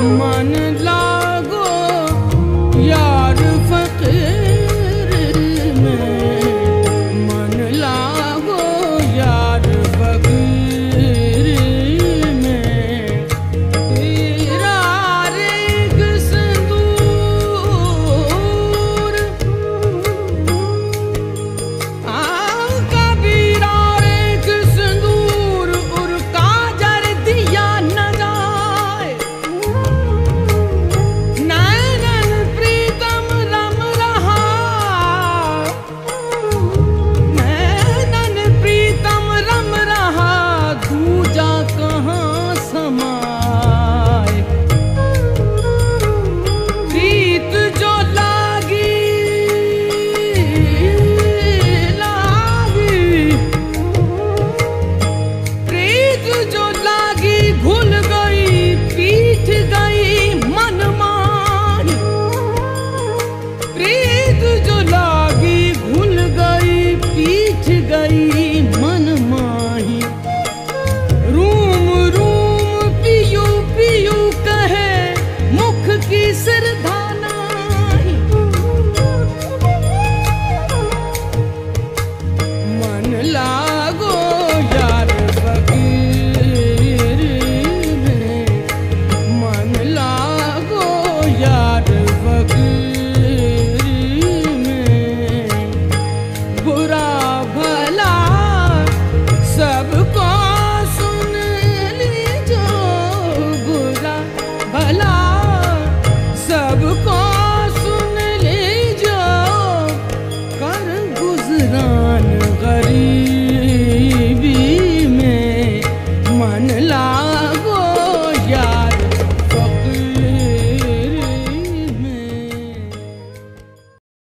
मन लागो यार फकीर में, मन लागो यार फकीर में। तेरा रेग सिंदूर कबीरा रेग सिंदूर और काजर दिया न जाए। नैनन प्रीतम रम रहा, नैनन प्रीतम रम रहा, दूजा कहाँ समाए। प्रीत जो लागी लागी, प्रीत जो लागी घुल गई, पीठ गई मन माही। प्रीत जो लागी घुल गई, पीठ गई मन माही। रूम रूम पियू पियू कहे, मुख की श्रद्धा नाही। मन लागो यार फकीर में, मन लागो यार फकीर में। बुरा भला सबको सुन लीजो, बुरा भला